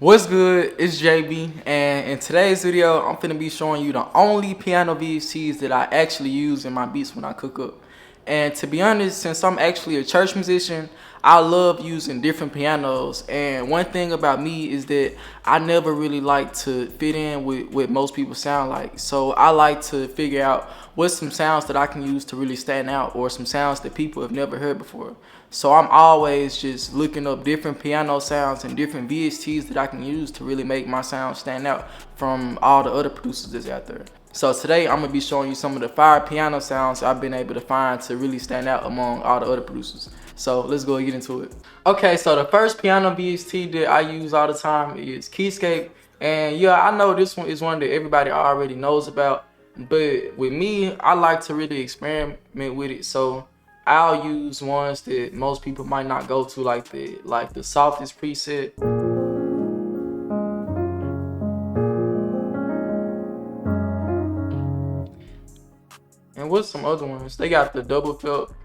What's good? It's JB, and in today's video, I'm finna be showing you the only piano VSTs that I actually use in my beats when I cook up. And to be honest, since I'm actually a church musician, I love using different pianos. And one thing about me is that I never really like to fit in with what most people sound like. So I like to figure out what's some sounds that I can use to really stand out, or some sounds that people have never heard before. So I'm always just looking up different piano sounds and different VSTs that I can use to really make my sound stand out from all the other producers that's out there. So today I'm gonna be showing you some of the fire piano sounds I've been able to find to really stand out among all the other producers. So let's go get into it. Okay, so the first piano VST that I use all the time is Keyscape. And yeah, I know this one is one that everybody already knows about, but with me, I like to really experiment with it. So I'll use ones that most people might not go to, like the softest preset. And what's some other ones? They got the double felt.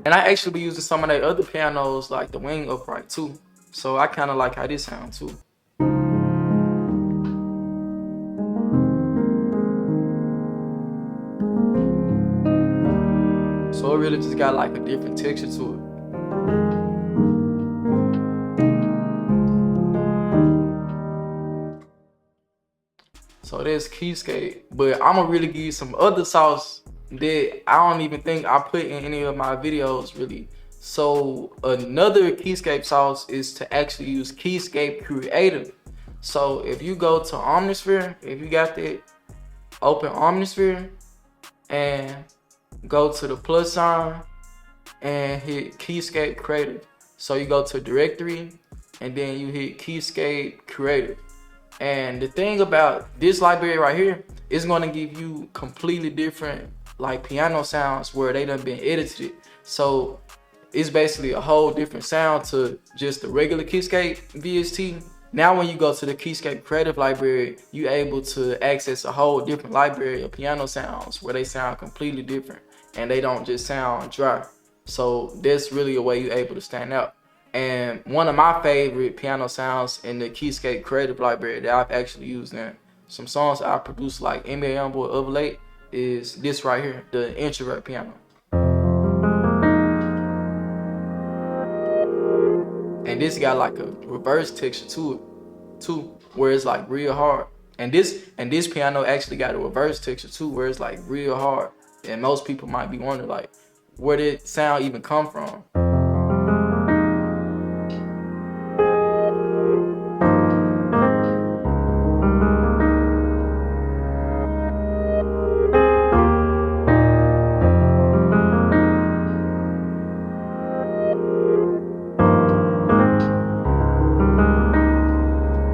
And I actually be using some of their other pianos, like the wing upright too. So I kind of like how this sounds too. So it really just got like a different texture to it. So there's Keyscape, but I'm gonna really give you some other sauce that I don't even think I put in any of my videos really. So another Keyscape sauce is to actually use Keyscape Creative. So if you go to Omnisphere, if you got that, open Omnisphere and go to the plus sign and hit Keyscape Creative. So you go to directory and then you hit Keyscape Creative. And the thing about this library right here is going to give you completely different like piano sounds where they done been edited. So it's basically a whole different sound to just the regular Keyscape VST. Now when you go to the Keyscape Creative library, you're able to access a whole different library of piano sounds where they sound completely different and they don't just sound dry. So that's really a way you're able to stand out. And one of my favorite piano sounds in the Keyscape Creative library that I've actually used in some songs I produced like NBA Youngboy of late is this right here, the introvert piano. And this got like a reverse texture to it too, where it's like real hard. And this piano actually got a reverse texture too, where it's like real hard. And most people might be wondering like, where did sound even come from?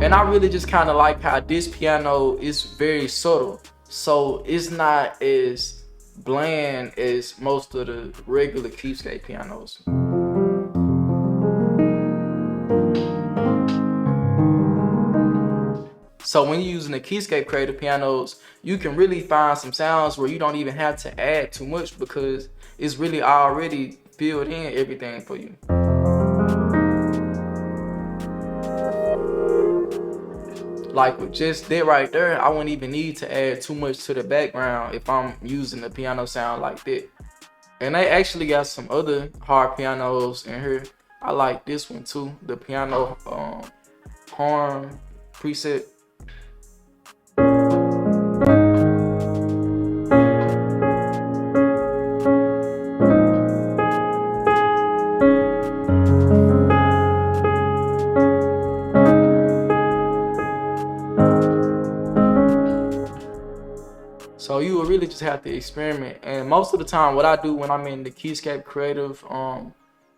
And I really just kind of like how this piano is very subtle. So it's not as bland as most of the regular Keyscape pianos. So when you're using the Keyscape Creative pianos, you can really find some sounds where you don't even have to add too much because it's really already filled in everything for you. Like with just that right there, I wouldn't even need to add too much to the background if I'm using the piano sound like that. And they actually got some other hard pianos in here. I like this one too, the piano horn preset. So you will really just have to experiment. And most of the time what I do when I'm in the Keyscape Creative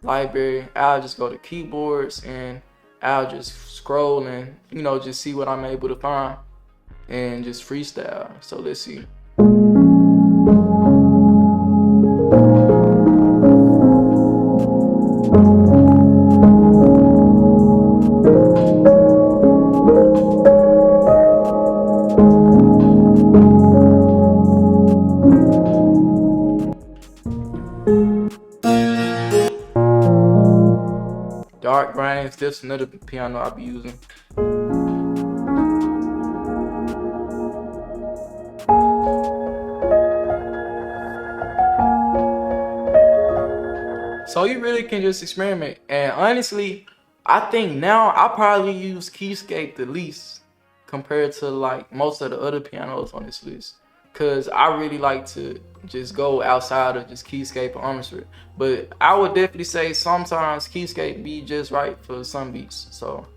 library, I'll just go to keyboards and I'll just scroll and, you know, just see what I'm able to find and just freestyle. So let's see. Dark Grains, that's another piano I'll be using. So you really can just experiment. And honestly, I think now I probably use Keyscape the least compared to like most of the other pianos on this list. Cause I really like to just go outside of just Keyscape or Armstrong. But I would definitely say sometimes Keyscape be just right for some beats. So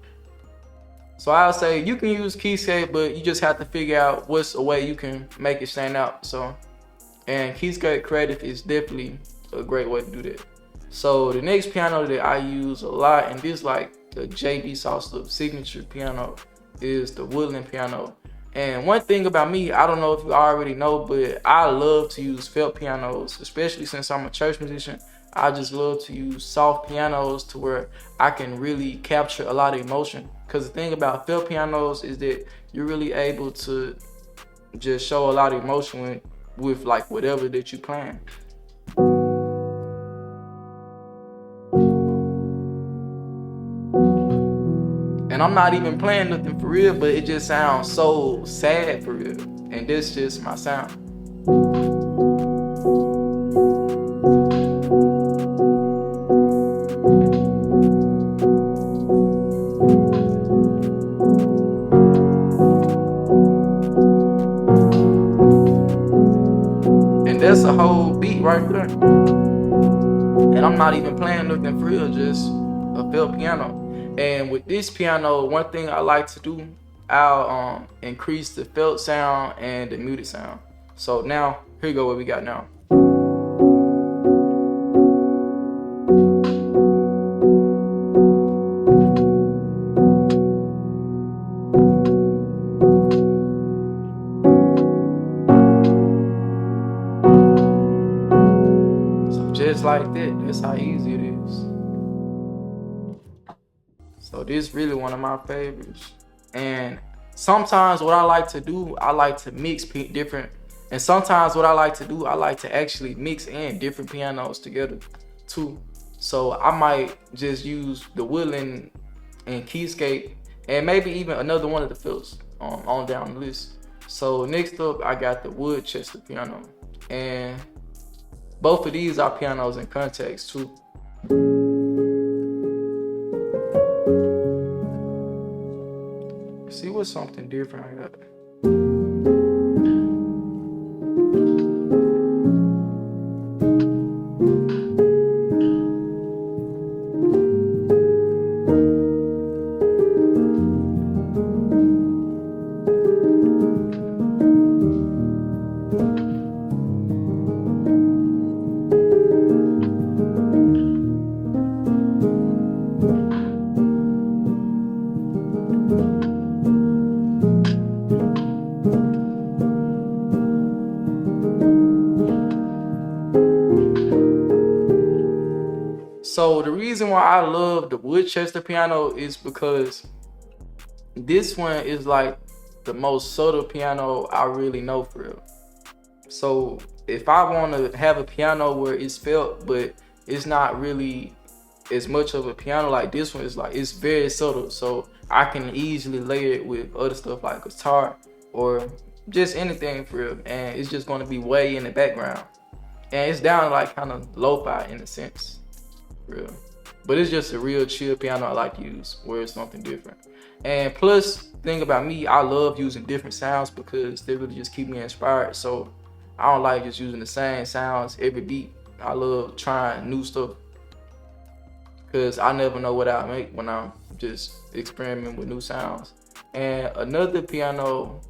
I'll say you can use Keyscape, but you just have to figure out what's a way you can make it stand out. So, and Keyscape Creative is definitely a great way to do that. So the next piano that I use a lot, and this like the jbsaucedup signature piano, is the Woodland piano. And one thing about me, I don't know if you already know, but I love to use felt pianos, especially since I'm a church musician. I just love to use soft pianos to where I can really capture a lot of emotion. Because the thing about felt pianos is that you're really able to just show a lot of emotion with like whatever that you plan. And I'm not even playing nothing for real, but it just sounds so sad for real. And that's just my sound. And that's a whole beat right there. And I'm not even playing nothing for real, just a felt piano. And with this piano, one thing I like to do, I'll increase the felt sound and the muted sound. So now, here you go what we got now. So just like that, that's how easy it is. So this is really one of my favorites. And sometimes what I like to do, I like to mix different. And sometimes what I like to do, I like to actually mix in different pianos together too. So I might just use the Woodland and Keyscape and maybe even another one of the fills on down the list. So next up, I got the Woodchester piano. And both of these are pianos in context too. See what's something different I got. So the reason why I love the Woodchester piano is because this one is like the most subtle piano I really know for real. So if I want to have a piano where it's felt, but it's not really as much of a piano like this one, is like it's very subtle. So I can easily layer it with other stuff like guitar or just anything for real. And it's just going to be way in the background. And it's down like kind of lo-fi in a sense. Real. But it's just a real chill piano I like to use where it's something different. And plus, thing about me, I love using different sounds because they really just keep me inspired. So I don't like just using the same sounds every beat. I love trying new stuff because I never know what I'll make when I'm just experimenting with new sounds. And another piano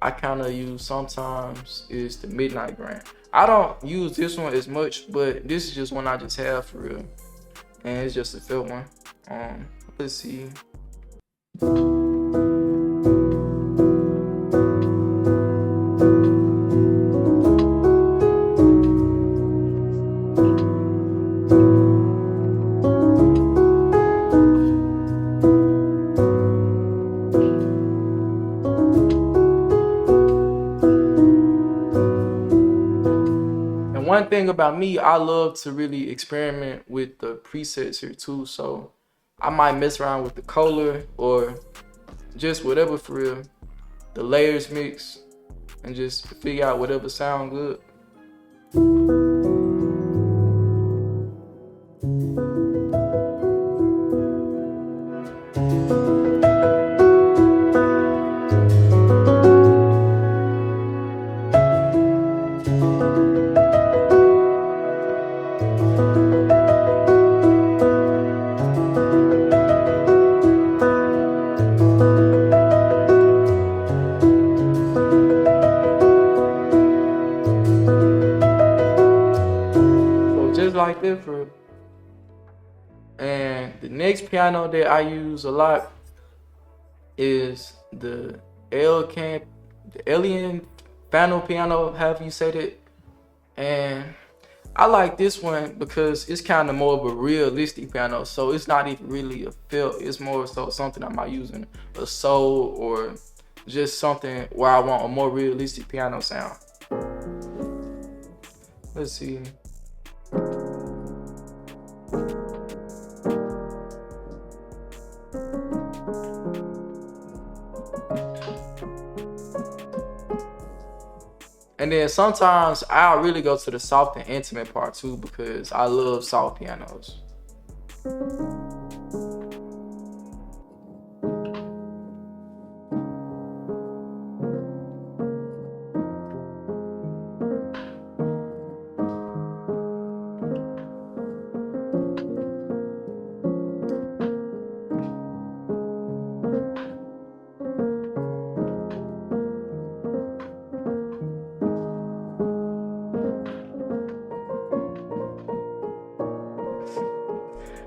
I kind of use sometimes is the Midnight Grand. I don't use this one as much, but this is just one I just have for real. And it's just a felt one. Let's see. One thing about me, I love to really experiment with the presets here too. So I might mess around with the color or just whatever for real. The layers mix and just figure out whatever sound good. Just like that for real. And the next piano that I use a lot is the Alien Fano piano, however you say that. And I like this one because it's kind of more of a realistic piano, so it's not even really a felt. It's more so something I might use in a soul or just something where I want a more realistic piano sound. Let's see. And then sometimes I'll really go to the soft and intimate part too because I love soft pianos.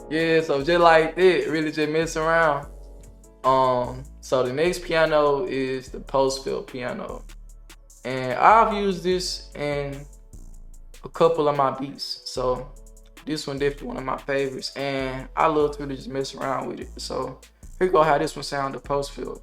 Yeah, so just like that, really just mess around. So the next piano is the postfelt piano. And I've used this in a couple of my beats. So this one definitely one of my favorites. And I love to really just mess around with it. So here you go how this one sound, the postfelt.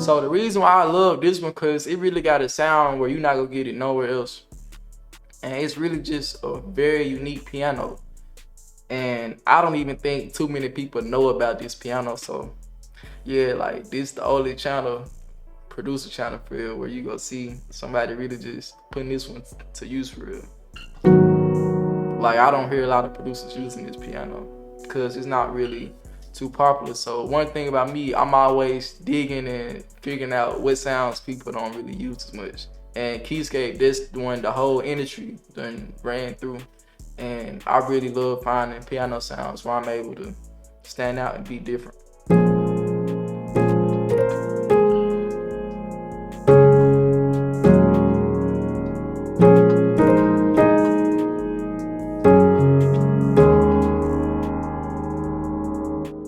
So the reason why I love this one, cause it really got a sound where you're not gonna get it nowhere else. And it's really just a very unique piano. And I don't even think too many people know about this piano. So yeah, like this the only channel, producer channel for real, where you go see somebody really just putting this one to use for real. Like I don't hear a lot of producers using this piano because it's not really too popular. So one thing about me, I'm always digging and figuring out what sounds people don't really use as much. And Keyscape, this one the whole industry done ran through. And I really love finding piano sounds where I'm able to stand out and be different.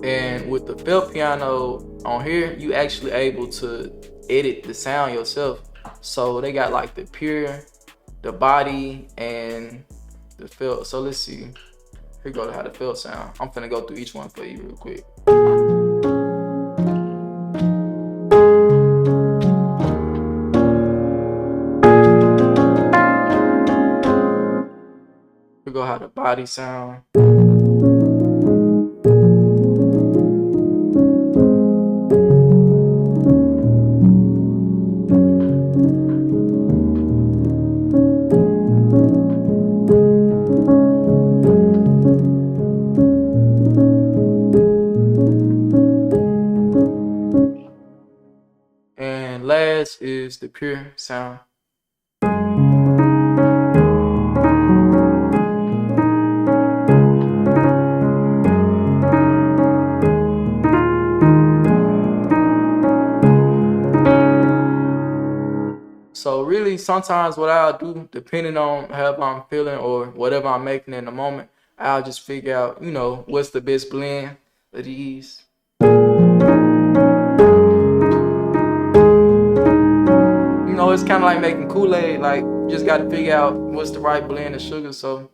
And with the felt piano on here, you actually able to edit the sound yourself. So they got like the pure, the body, and the felt. So let's see. Here go to how the felt sound. I'm finna go through each one for you real quick. Here go how the body sound. And last is the pure sound. So really, sometimes what I'll do, depending on how I'm feeling or whatever I'm making in the moment, I'll just figure out, you know, what's the best blend of these. know, it's kind of like making Kool-Aid. Like, you just got to figure out what's the right blend of sugar. So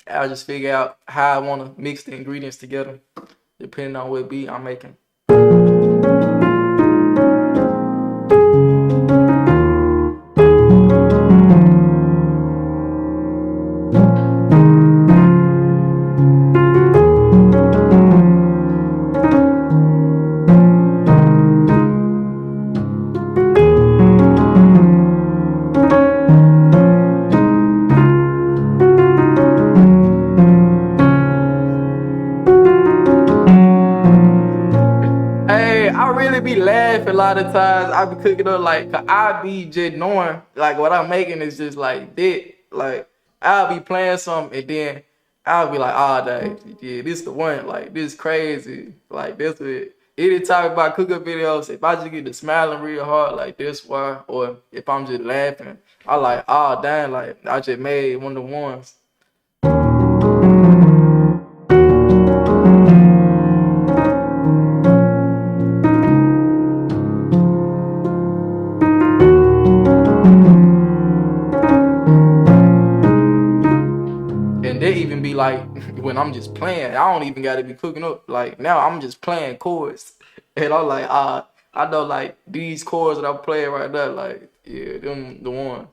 I'll just figure out how I want to mix the ingredients together, depending on what beat I'm making. I really be laughing a lot of times. I be cooking up like, cause I be just knowing like what I'm making is just like that. Like I'll be playing something and then I'll be like, oh dang, yeah, this the one. Like this crazy. Like this it. Anytime about cooking videos, if I just get to smiling real hard, like this why, or if I'm just laughing, I like, oh dang, like I just made one of the ones. And they even be like, when I'm just playing, I don't even gotta be cooking up. Like now I'm just playing chords. And I'm like, I know like these chords that I'm playing right now, like, yeah, them the one.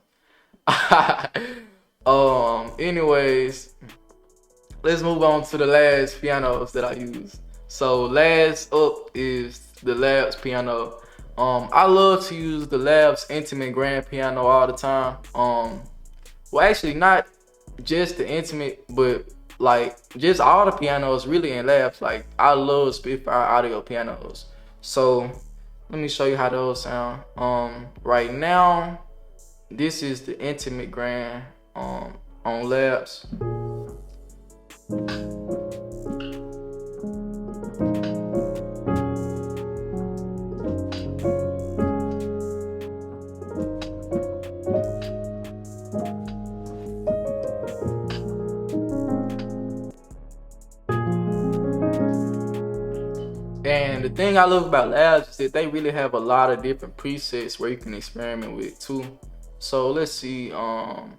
Anyways, let's move on to the last pianos that I use. So last up is the Labs piano. I love to use the Labs Intimate Grand Piano all the time. Well actually not just the Intimate, but like just all the pianos really in Labs. Like I love Spitfire audio pianos. So let me show you how those sound. Right now, this is the Intimate Grand on Labs. And the thing I love about Labs is that they really have a lot of different presets where you can experiment with too. So let's see, well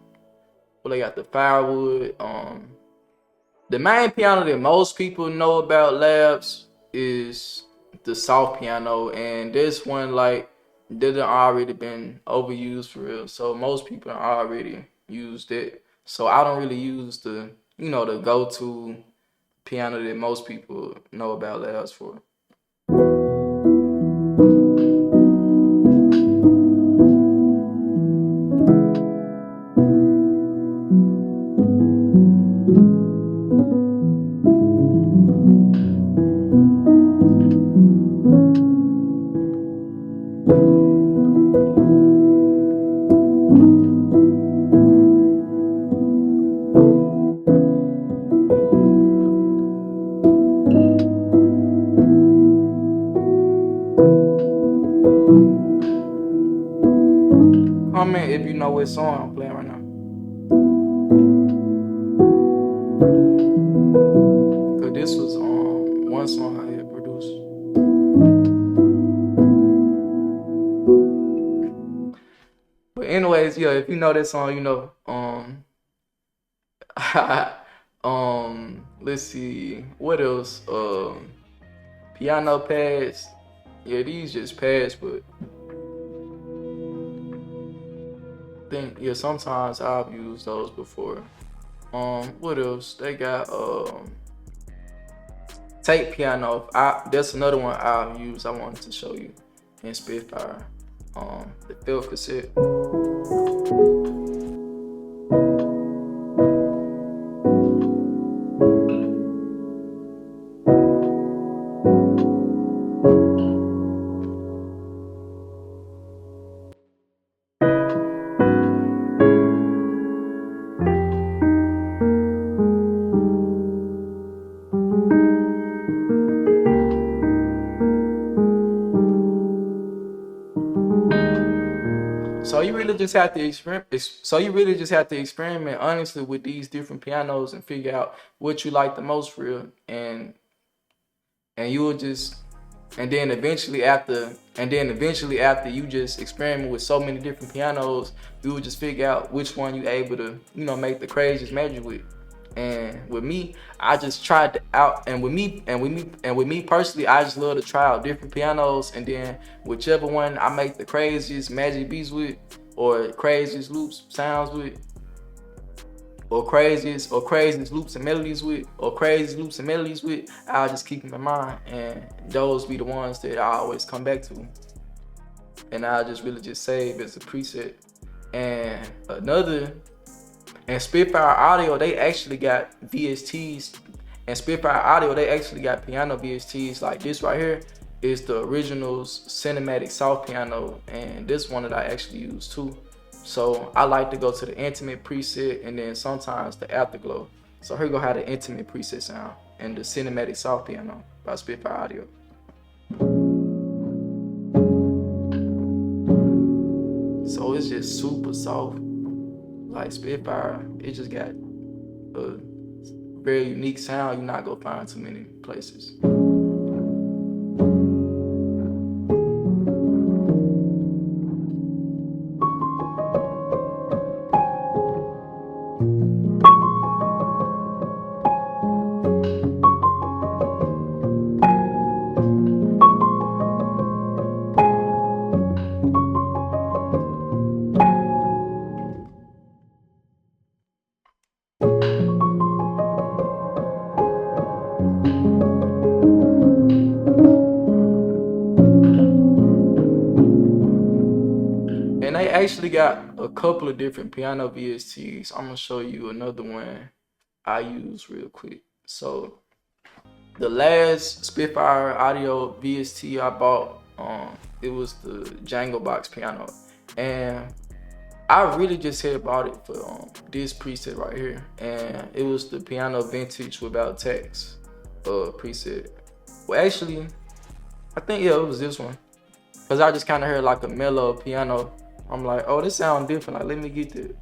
they got the Firewood. The main piano that most people know about Labs is the soft piano, and this one like didn't already been overused for real. So most people already used it. So I don't really use the, you know, the go-to piano that most people know about Labs for. Comment if you know what song I'm playing right now. Cause this was one song I had produced. But anyways, yeah, if you know that song, you know. Let's see, what else? Piano pads. Yeah, these just pads, but think yeah, sometimes I've used those before. What else? They got tape piano. That's another one I've used. I wanted to show you in Spitfire. The field cassette. So you really just have to experiment. So you really just have to experiment honestly with these different pianos and figure out what you like the most for real, and you will just And then eventually after you just experiment with so many different pianos, you would just figure out which one you able to, you know, make the craziest magic with. And with me, I just tried out, and with me personally, I just love to try out different pianos, and then whichever one I make the craziest magic beats with, or craziest loops sounds with, or craziest loops and melodies with, I'll just keep them in mind, and those be the ones that I always come back to, and I'll just really just save as a preset. And Spitfire Audio, they actually got VSTs, and Spitfire Audio, they actually got piano VSTs. Like this right here is the original's cinematic soft piano, and this one that I actually use too. So I like to go to the intimate preset and then sometimes the afterglow. So here go how the intimate preset sound and the cinematic soft piano by Spitfire Audio. So it's just super soft. Like Spitfire, it just got a very unique sound you're not gonna find too many places. And they actually got a couple of different piano VSTs. I'm gonna show you another one I use real quick. So the last Spitfire Audio VST I bought, it was the Django Box piano, and I really just had bought it for this preset right here, and it was the Piano Vintage Without Tax preset. Well, actually, I think it was this one, cause I just kind of heard like a mellow piano. I'm like, oh, this sounds different. Like, let me get that.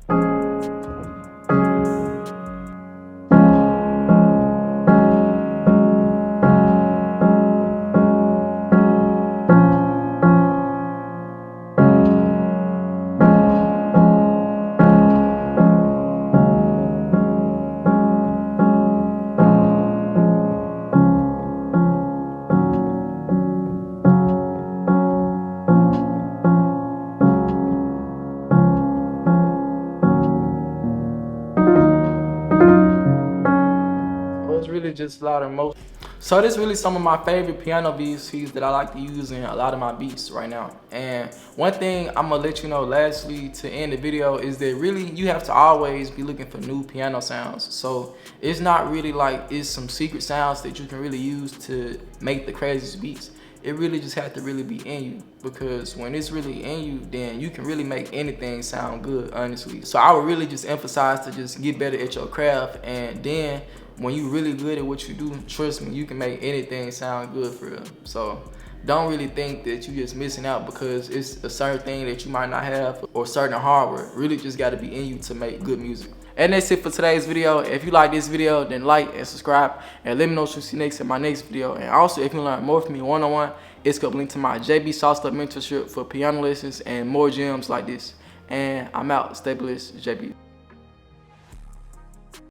Really just a lot of emotion. So this is really some of my favorite piano VSTs that I like to use in a lot of my beats right now. And one thing I'm gonna let you know lastly to end the video is that really you have to always be looking for new piano sounds. So it's not really like it's some secret sounds that you can really use to make the craziest beats. It really just has to really be in you, because when it's really in you, then you can really make anything sound good, honestly. So I would really just emphasize to just get better at your craft, and then when you really good at what you do, trust me, you can make anything sound good for real. So don't really think that you're just missing out because it's a certain thing that you might not have or certain hardware. Really just gotta be in you to make good music. And that's it for today's video. If you like this video, then like and subscribe, and let me know what you see next in my next video. And also, if you learn more from me one-on-one, it's gonna link to my jbsaucedup mentorship for piano lessons and more gems like this. And I'm out. Stay blessed, JB.